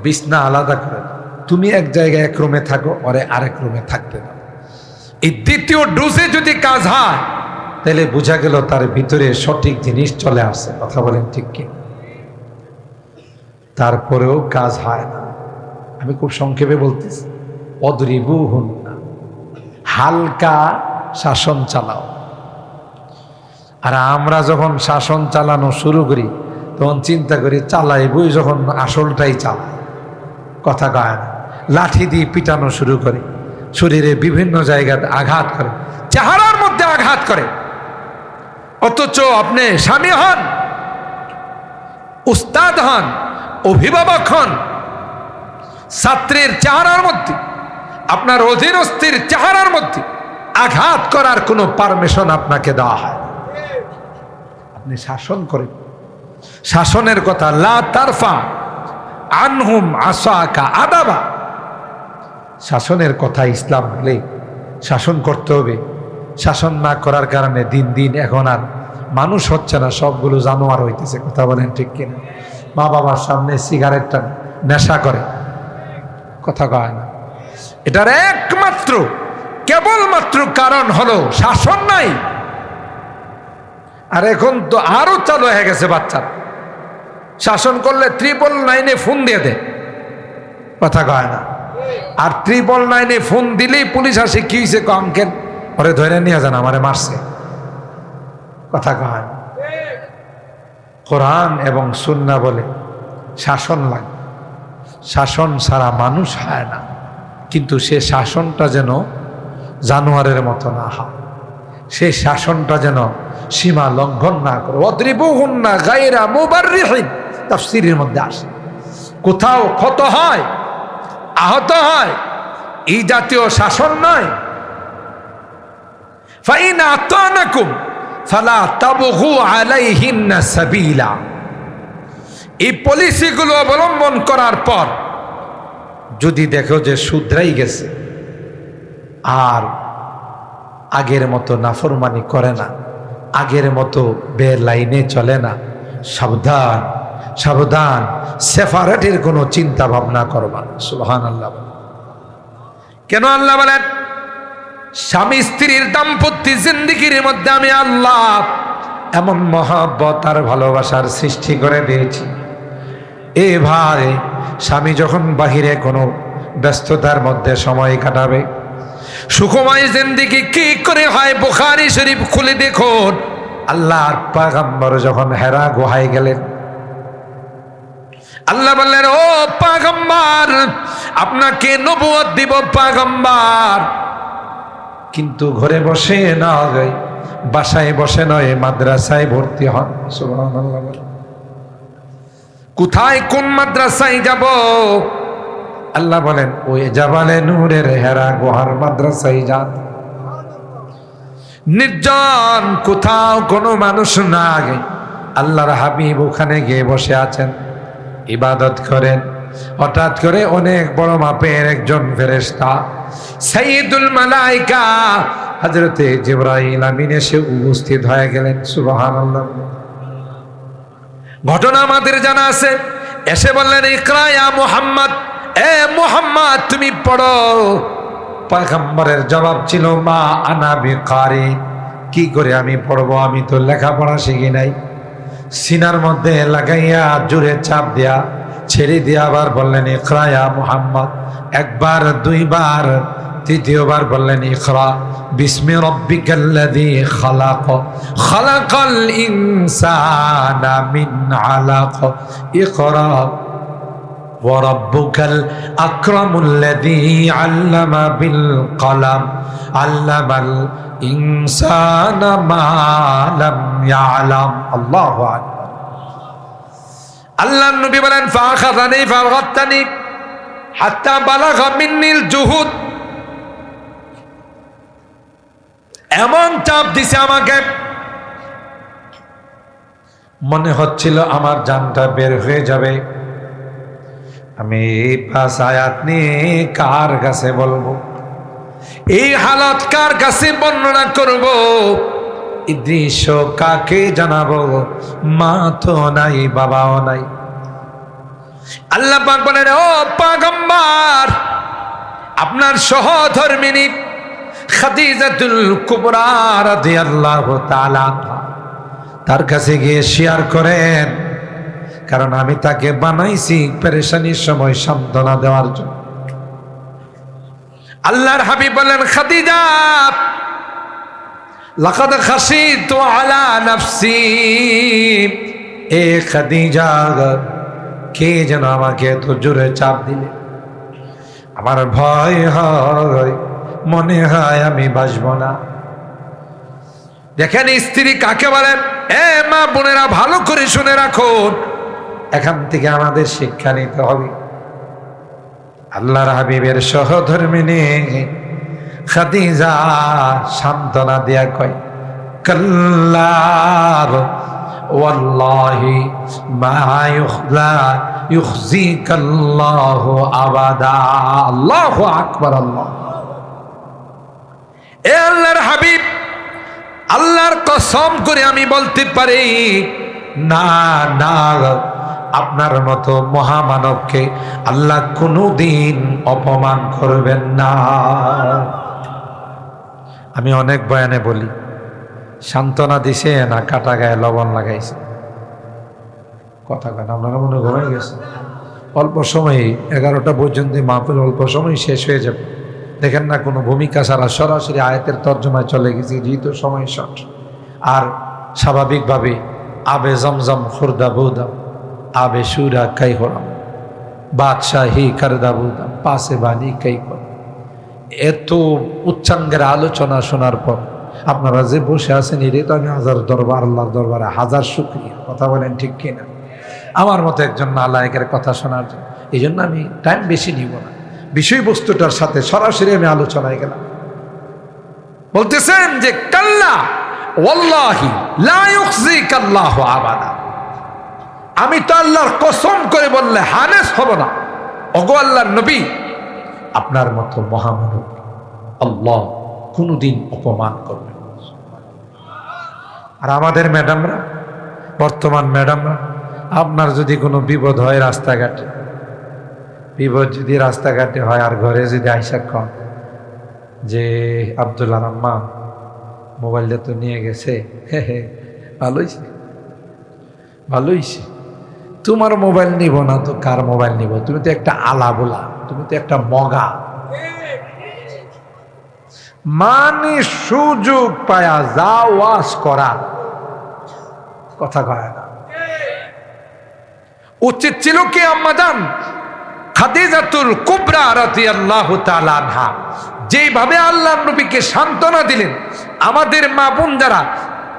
বিছনা আলাদা করে দাও। তুমি এক জায়গায় এক রুমে থাকো, ওরে আরেক রুমে থাকতে দাও। এই দ্বিতীয় ডোজে যদি কাজ হয় তাহলে বোঝা গেল তার ভিতরে সঠিক জিনিস চলে আসছে। কথা বলেন ঠিক কি? তারপরেও কাজ হয় না। আমি খুব সংক্ষেপে বলতেছি, অদরিবুহুন্না, হালকা শাসন চালাও। আর আমরা যখন শাসন চালানো শুরু করি তখন চিন্তা করি চালাইবই যখন আসলটাই চালাই। কথা কয় না, লাঠি দিয়ে পিটানো শুরু করে, শরীরে বিভিন্ন জায়গায় আঘাত করে, চেহারার মধ্যে আঘাত করে। অথচ আপনি স্বামী হন, উস্তাদ হন, অভিভাবক হন, ছাত্রের চেহারার মধ্যে, আপনার অধীনস্থির চেহারার মধ্যে আঘাত করার কোনো পারমিশন আপনাকে দেওয়া হয়। আপনি শাসন করেন। শাসনের কথা, লা তারফা আনহুম আসাকা আদাবা, শাসনের কথা ইসলাম বলে শাসন করতে হবে। শাসন না করার কারণে দিন দিন এখন আর মানুষ হচ্ছে না, সবগুলো জানোয়ার হইতেছে। কথা বলেন ঠিক কিনা? মা বাবার সামনে সিগারেটটা নেশা করে, কথা কয় না। এটার একমাত্র কেবলমাত্র কারণ হলো শাসন নাই। আর এখন তো আরো চালু হয়ে গেছে বাচ্চারা, শাসন করলে 999-এ ফোন দিয়ে দেয়। কথা কয় না। আর 999-এ ফোন দিলেই পুলিশ আসে, কি হয়েছে আঙ্কেল, ওরে ধরে নিয়ে যান, আমারে মারছে। কথা কয় না। কোরআন এবং সুন্নাহ বলে শাসন লাগে, শাসন ছাড়া মানুষ হয় না। কিন্তু সে শাসনটা যেন জানোয়ারের মতো না হয়, সে শাসনটা যেন সীমা লঙ্ঘন না করে। ওয়াদরিবুহুন্না গায়রা মুবাররিহিন, তাফসীরের মধ্যে আসে। কোথাও ক্ষত হয়, আহত হয়, এই জাতীয় শাসন নয়। ফাইন আতানাকুম ফালা তাবগু আলাইহিন্না সাবিলা, এই পলিসিগুলো অবলম্বন করার পর যদি দেখো যে শুধরাই গেছে, আর আগের মতো নাফরমানি করে না, আগের মতো বেলাইনে চলে না, সাবধান সাবধান, সেফারেটের কোনো চিন্তা ভাবনা করবা না। সুবহানাল্লাহ। কেন আল্লাহ বলেন স্বামী স্ত্রীর দাম্পত্য জিন্দেগির মধ্যে আমি আল্লাহ এমন মহব্বত আর ভালোবাসার সৃষ্টি করে দিয়েছি। এ ভাই, স্বামী যখন বাহিরে কোনো ব্যস্ততার মধ্যে সময় কাটাবে, সুখময় জিন্দেগি কি করে হয় বুখারী শরীফ খুলে দেখুন। আল্লাহর পয়গম্বর যখন হেরা গুহায় গেলেন, আল্লাহ বললেন, ও পয়গম্বর, আপনাকে নবুয়ত দিব পয়গম্বর, কিন্তু ঘরে বসে নয়, বাসায় বসে নয়, মাদ্রাসায় ভর্তি হন। সুবহানাল্লাহ। কোথায়, কোন মাদ্রাসায় যাব? আল্লাহ বলেন, ওই জাবালে নূরের হেরা গুহার মাদ্রাসায় যান। নির্জন, কোথাও কোনো মানুষ না, আগে আল্লাহর হাবিব ওখানে গিয়ে বসে আছেন, ইবাদত করেন। হঠাৎ করে অনেক বড় মাপের একজন ফেরেশতা, সাইয়্যিদুল মালায়েকা হযরতে জিবরাইল আমিন এসে উপস্থিত হয়ে গেলেন। সুবহানাল্লাহ। ঘটনা আমাদের জানা আছে। এসে বললেন, ইকরা ইয়া মুহাম্মদ, এ মুহাম্মদ তুমি পড়ো। পয়গম্বরের জবাব ছিল, মা আনা বিকারি, কি করে আমি পড়বো, আমি তো লেখাপড়া শিখি নাই। সিনার মধ্যে লাগাইয়া জোরে চাপ দিয়া ছেড়ে দিয়া আবার বললেন, ইকরা ইয়া মুহাম্মদ। একবার, দুইবার, তৃতীয়বার বললেন, ইকরা বিসমি রাব্বিকাল্লাযী খালাক, খালাকাল ইনসানা মিন আলাক, ইকরা ওয়া রাব্বুকাল আকরামুল্লাযী আল্লামা বিল কলম, আল্লামাল ইনসানা মা লাম ইয়ালাম। আল্লাহু আকবার। আল্লাহর নবী বলেন, ফাখাযানি ফাগাত্তানি হাত্তা বালাগা মিন্নিল জুহুদ, এমন চাপ দিছে আমাকে, মনে হচ্ছিল আমার জানটা বের হয়ে যাবে। আমি এই 5 আয়াত নিয়ে কার কাছে বলবো, এই হালত কার কাছে বর্ণনা করব, এই দৃশ্য কাকে জানাবো? মা তো নাই, বাবাও নাই। আল্লাহ পাক বলেন, ও পয়গম্বর, আপনার সহধর্মিনী খাদিজাতুল কুবরা রাদিয়াল্লাহু তাআলা তার কাছে গিয়ে শেয়ার করেন, কারণ আমি তাকে বানাইছি পেরেশানির সময় সান্ত্বনা দেওয়ার জন্য। আল্লাহর হাবিব বলেন, খাদিজা, লাকাদ খাশিতু আলা নাফসি, এ খাদিজা, কে যেন আমাকে এত জোরে চাপ দিলে, আমার ভয় হয়, মনে হয় আমি বাঁচব না। দেখেন স্ত্রী কাকে বলেন। এ মা বোনেরা, ভালো করে শুনে রাখুন, এখান থেকে আমাদের শিক্ষা নিতে হবে। আল্লাহর হাবিবের সহধর্মিনী খাদিজা সান্ত্বনা দেয়া কয়, কাল্লা ওয়াল্লাহি মা ইউখজিকাল্লাহু আবাদা। আল্লাহু আকবার। আল্লাহ, এ আল্লাহর হাবিব, আল্লাহর কসম করে আমি বলতে পারি, না না, আপনার মতো মহামানবকে আল্লাহ কোনোদিন অপমান করবেন না। আমি অনেক বয়ানে বলি, সান্ত্বনা দিছে না কাটা গায়ে লবণ লাগাইছে? কথা কেন, আপনারা মনে ঘুমাই গেছে? অল্প সময় 11টা পর্যন্ত মাহফিল অল্প সময় শেষ হয়ে যাবে। দেখেন না, কোনো ভূমিকা ছাড়া সরাসরি আয়াতের তর্জমায় চলে গেছি, যেহেতু সময় শর্ট। আর স্বাভাবিকভাবে আবে জমজম খুরদা বৌদাম, আবে সুরা কাই হরাম, বাদশাহী কারদা বৌদাম, পাশে বাণী কাই কর। এত উচ্চাঙ্গের আলোচনা শোনার পর আপনারা যে বসে আছেন, এটাই তো আমি হাজার দরবার, আল্লাহর দরবারে হাজার শুকরিয়া। কথা বলেন ঠিক কিনা? আমার মতো একজন নালায়েকের কথা শোনার জন্য। এই জন্য আমি টাইম বেশি নিব না, বিষয়বস্তুটার সাথে সরাসরি আমি আলোচনায় গেলাম। বলতেছেন যে কাল্লা ওয়াল্লাহি লা ইউখজিকাল্লাহু আবাদা, আমি তো আল্লাহর কসম করে বললে হানেস হব না। ওগো আল্লাহর নবী, আপনার মতো মহামানব আল্লাহ কোনোদিন অপমান করবেন। আর আমাদের ম্যাডামরা, বর্তমান ম্যাডামরা, আপনার যদি কোনো বিপদ হয় রাস্তাঘাটে, বিপদ যদি রাস্তাঘাটে হয় আর ঘরে যদি আইসা কন যে আব্দুল্লাহ আম্মা মোবাইলটা তো নিয়ে গেছে, ভালো হয়েছে, ভালো হয়েছে, তোমার মোবাইল নিব না তো কার মোবাইল নিব? তুমি তো একটা আলা বোলা, তুমি তো একটা মগা। মানে সুযোগ পায়া যা ওয়াজ করা, কথা কয় না। উচিত ছিল কি আম্মাজান খাদিজাতুল কুবরা রাদিয়াল্লাহু তাআলা আনহা যেভাবে আল্লাহর নবীকে সান্ত্বনা দিলেন, আমাদের মা বোন যারা,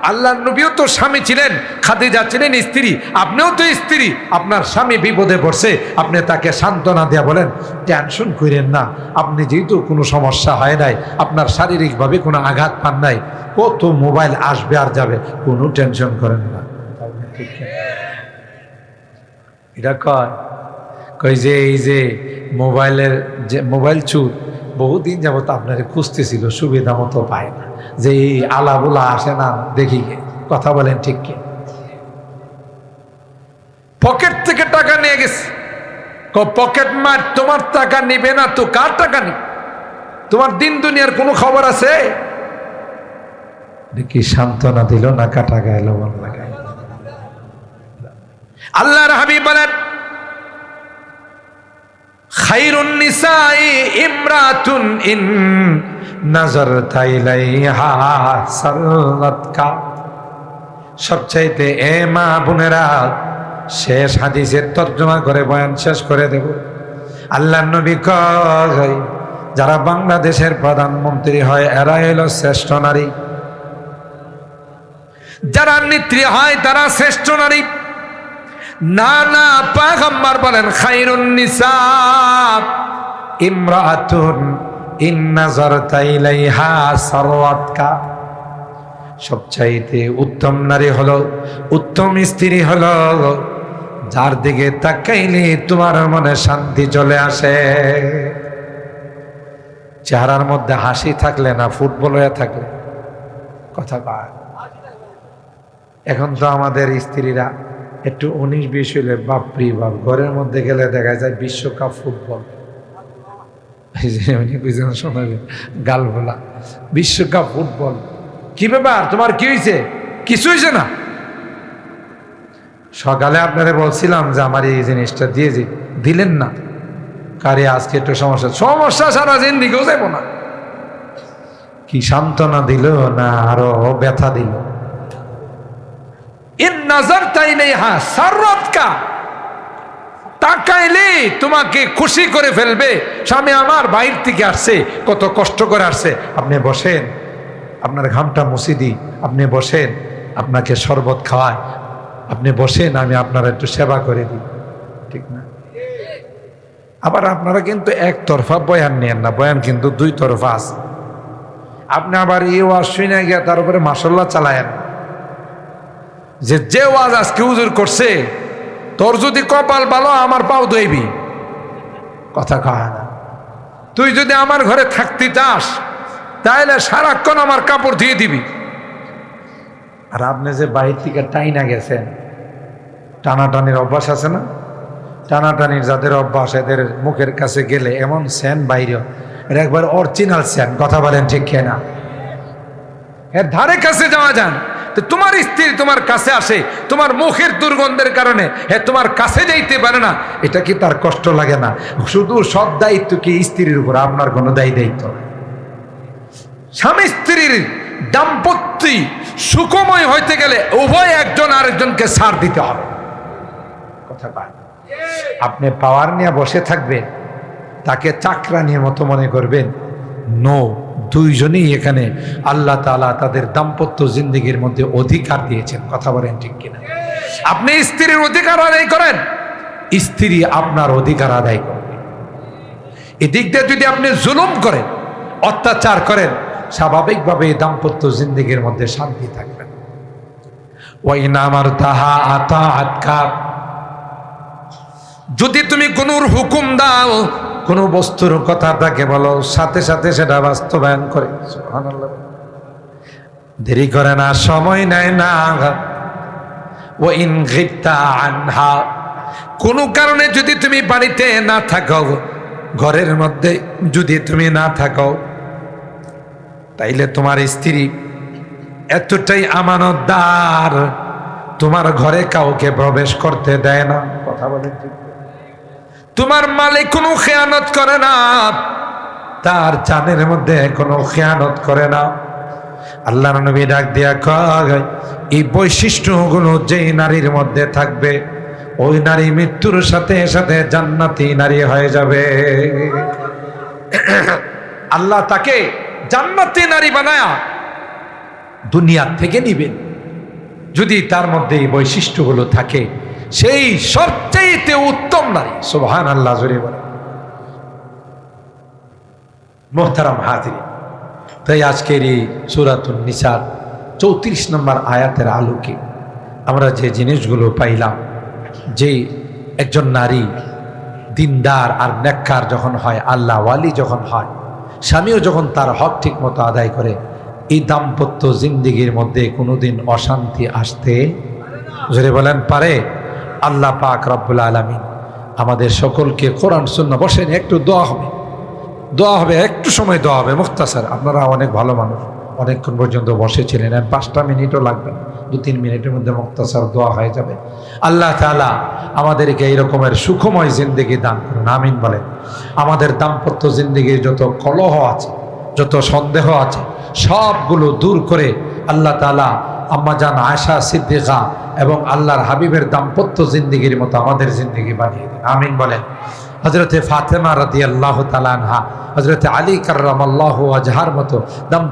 আল্লাহর নবীও তো স্বামী ছিলেন, খাদিজা ছিলেন স্ত্রী, আপনিও তো স্ত্রী, আপনার স্বামী বিপদে পড়ছে, আপনি তাকে সান্ত্বনা দেয়া বলেন টেনশন করেন না, আপনি যেহেতু কোনো সমস্যা হয় নাই, আপনার শারীরিকভাবে কোনো আঘাত পান নাই, কত মোবাইল আসবে আর যাবে, কোনো টেনশন করেন না। এটা কয় যে এই যে মোবাইলের যে মোবাইল চুর বহুদিন যাবত আপনারে খুঁজতেছিল, সুবিধা মতো পায় না, যে এই আলাবুলা আসে না দেখি কথা বলেন ঠিক কি? পকেট থেকে টাকা নিয়ে গেছে, পকেট মার, তোমার টাকা নিবে না তো কার টাকা নিবে? তোমার দিন দুনিয়ার কোনো খবর আছে? দেখি সান্ত্বনা দিল না, কাটা গাইল মন লাগাই। আল্লাহর হাবিব বলেন খায়রুন নিসাই ইমরাতুন ইন নাযারতা ইলাইহা সাল্লাতকা। সবচাইতে এ মা বোনেরা, শেষ হাদিসের তর্জমা করে বয়ান শেষ করে দেব। আল্লাহর নবী কয় যারা বাংলাদেশের প্রধানমন্ত্রী হয় এরা হলো শ্রেষ্ঠ নারী, যারা নেত্রী হয় তারা শ্রেষ্ঠ নারী। না না, পয়গম্বর বলেন খায়রুন নিসা ইমরাতুন ইন নাযারতা ইলাইহা সারওয়াতকা। সবচাইতে উত্তম নারী হলো, উত্তম স্ত্রী হলো যার দিকে তাকাইলে তোমার মনে শান্তি চলে আসে। চেহারার মধ্যে হাসি থাকলে না ফুটবল হয়ে থাকলে কথা কয়। এখন তো আমাদের স্ত্রীরা একটু 19-20 হলে বাপরি বাপ, ঘরের মধ্যে গেলে দেখা যায় বিশ্বকাপ ফুটবল, গাল বলা বিশ্বকাপ ফুটবল। কি ব্যাপার, তোমার কি হয়েছে? কিছু হয়েছে না? সকালে আপনারা বলছিলাম যে আমার এই জিনিসটা দিয়ে দিলেন না, কারে আজকে একটু সমস্যা সারা জিন্দিগিও যাবো না। কি সান্ত্বনা দিল না আরো ব্যথা দিল। তাকাইলে তোমাকে খুশি করে ফেলবে। স্বামী আমার বাইর থেকে আসছে, কত কষ্ট করে আসছে, আপনি বসেন, আপনার ঘামটা মুছে দিই, আপনি বসেন, আপনাকে শরবত খাওয়ায়, আপনি বসেন, আমি আপনার একটু সেবা করে দিই, ঠিক না? আবার আপনারা কিন্তু একতরফা বয়ান নেন না, বয়ান কিন্তু দুই তরফা আছে। আপনি আবার এই ওয়াজ শুনে গিয়ে তার উপরে মাশাআল্লাহ চালায়েন যে ওয়াজ আজকে হুজুর করছে, তোর যদি কপাল ভালো আমার পাও ধুইবি, কথা কয় না। তুই যদি আমার ঘরে থাকতে চাস তাহলে সারাক্ষণ আমার কাপড় ধুয়ে দিবি। আর আপনি যে বাইরে থেকে টাইনা গেছেন, টানাটানির অভ্যাস আছে না? টানাটানির যাদের অভ্যাস, এদের মুখের কাছে গেলে এমন সেন বাইরে, এটা একবার অরিজিনাল সেন, কথা বলেন ঠিক না? এর ধারে কাছে যাওয়া যান। তো তোমার স্ত্রী তোমার কাছে আসে, তোমার মুখের দুর্গন্ধের কারণে তোমার কাছে যাইতে পারে না, এটা কি তার কষ্ট লাগে না? শুধু সব দায়িত্ব কি স্ত্রীর উপর, আপনার কোনো দায়িত্ব? স্বামী স্ত্রীর দাম্পত্য সুখময় হইতে গেলে উভয় একজন আরেকজনকে ছাড় দিতে হবে, কথা পায়। আপনি পাওয়ার নিয়ে বসে থাকবেন, তাকে চাকরানির মতো মনে করবেন, নো, দুইজনই এখানে আল্লাহ তাআলা তাদের দাম্পত্য জিন্দেগির মধ্যে অধিকার দিয়েছেন, কথা বলেন ঠিক কিনা? আপনি স্ত্রীর অধিকার আদায় করেন, স্ত্রী আপনার অধিকার আদায় করবে। এদিক দিয়ে যদি আপনি জুলুম করেন, অত্যাচার করেন, স্বাভাবিকভাবে দাম্পত্য জিন্দেগির মধ্যে শান্তি থাকবে না। ওয়াইনা মারতাহা আতাআতকা, যদি তুমি কোনোর হুকুম দাও, কোন বস্তুর কথা তাকে বলো, সাথে সাথে সেটা বাস্তবায়ন করে। সুবহানাল্লাহ, দেরি করে না, সময় নেয় না। ওয়া ইন গিবতা আনহা, কোনো কারণে যদি তুমি বাড়িতে না থাকো, ঘরের মধ্যে যদি তুমি না থাকো, তাইলে তোমার স্ত্রী এতটাই আমানতদার, তোমার ঘরে কাউকে প্রবেশ করতে দেয় না, কথা বলে ঠিক। তোমার মালিক কোনো খেয়ানত করে না, তার জানের মধ্যে কোনো খেয়ানত করে না। আল্লাহর নবী ডাক দিয়া কয়, এই বৈশিষ্ট্যগুলো যেই নারীর মধ্যে থাকবে ওই নারী মৃত্যুর সাথে সাথে জান্নাতি নারী হয়ে যাবে। আল্লাহ তাকে জান্নাতি নারী বানায়া দুনিয়া থেকে নিবেন যদি তার মধ্যে এই বৈশিষ্ট্যগুলো থাকে, সেই সবচেয়ে উত্তম নারী। সুবহানাল্লাহ জোরে বলে। মুহতারাম হাজিরিন, তাই আজকের এই সূরাতুন নিসার 34 নম্বর আয়াতের আলোকে আমরা যে জিনিসগুলো পাইলাম, যে একজন নারী দিনদার আর নেককার যখন হয়, আল্লাহ ওয়ালি যখন হয়, স্বামীও যখন তার হক ঠিক মতো আদায় করে, এই দাম্পত্য জিন্দিগির মধ্যে কোনোদিন অশান্তি আসতে জোরে বলেন পারে? আল্লাহ পাক রব্বুল আলামিন আমাদের সকলকে কোরআন সুন্নাহ, বসেন একটু দোয়া হবে, একটু সময় দোয়া হবে, মুখতাসার। আপনারা অনেক ভালো মানুষ, অনেকক্ষণ পর্যন্ত বসেছিলেন, 5টা মিনিটও লাগবে, 2-3 মিনিটের মধ্যে মুখতাসার দোয়া হয়ে যাবে। আল্লাহ তাআলা আমাদেরকে এই রকমের সুখময় জিন্দেগি দান করুন, আমিন বলেন। আমাদের দাম্পত্য জিন্দেগির যত কলহ আছে, যত সন্দেহ আছে, সবগুলো দূর করে আল্লাহ তাআলা আম্মাজান আয়েশা সিদ্দিকা এবং আল্লাহর হাবিবের দাম্পত্য জিন্দেগির মতো আমাদের জিন্দেগি বানিয়ে দিন, আমিন বলেন। হযরতে ফাতেমা রাদিয়াল্লাহু তাআলা আনহা, হযরতে আলী কাররামাল্লাহু ওয়াজহার মতো